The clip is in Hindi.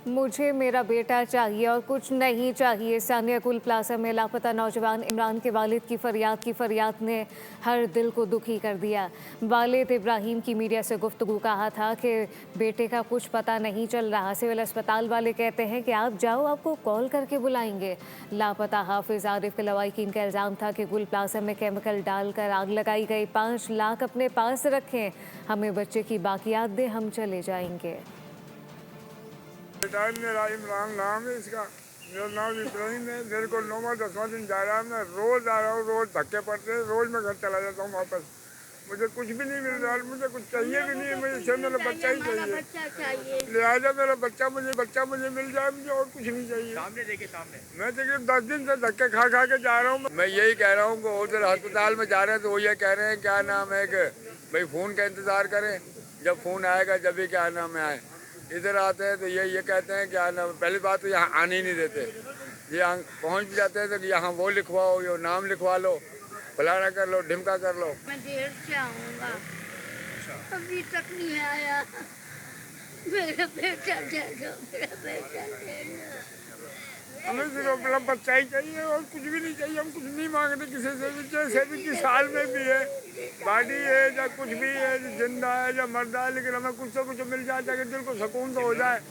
मुझे मेरा बेटा चाहिए और कुछ नहीं चाहिए। सानिया कुल प्लाजा में लापता नौजवान इमरान के वालिद की फरियाद ने हर दिल को दुखी कर दिया। वालिद इब्राहिम की मीडिया से गुफ्तगू कहा था कि बेटे का कुछ पता नहीं चल रहा। सिविल अस्पताल वाले कहते हैं कि आप जाओ, आपको कॉल करके बुलाएंगे। लापता हाफिज आरिफ के लवाहिकीन का इल्ज़ाम था कि गुल प्लाजा में केमिकल डालकर आग लगाई गई। 5 लाख अपने पास रखें, हमें बच्चे की बाकियात दें, हम चले जाएंगे। बेटा मेरा इमरान नाम है इसका, मेरा नाम इब्राहिम है। मेरे को 9वां-10वां दिन जा रहा है, मैं रोज़ आ रहा हूँ, रोज़ धक्के पड़ते हैं, रोज़ मैं घर चला जाता हूँ वापस। मुझे कुछ भी नहीं मिल रहा, मुझे कुछ चाहिए भी नहीं, मुझे सिर्फ मेरा बच्चा ही चाहिए। लिहाजा मेरा बच्चा मुझे मिल जाए, मुझे और कुछ नहीं चाहिए। मैं देखिए 10 दिन से धक्के खा के जा रहा हूँ। मैं यही कह रहा हूँ कि उधर अस्पताल में जा रहे हैं तो वो ये कह रहे हैं क्या नाम है कि भाई फ़ोन का इंतज़ार करें, जब फ़ोन आएगा जब भी क्या नाम है आए। इधर आते हैं तो ये कहते हैं क्या नाम, पहली बात तो यहाँ आने ही नहीं देते। यहाँ पहुँच भी जाते हैं तो यहाँ वो लिखवाओ, यो नाम लिखवा लो, फलाना कर लो, ढिमका कर लो। मैं देर से आऊँगा, अभी तक नहीं आया। मेरा बेटा दे दो, मेरा बेटा दे दो। हमें सिर्फ अपना बच्चा ही चाहिए और कुछ भी नहीं चाहिए। हम कुछ नहीं मांगते किसी से भी, जैसे भी किस हाल में भी है, बॉडी है या कुछ भी है, जिंदा है या मर्दा है, लेकिन हमें कुछ तो कुछ मिल जाए ताकि दिल को सुकून तो हो जाए।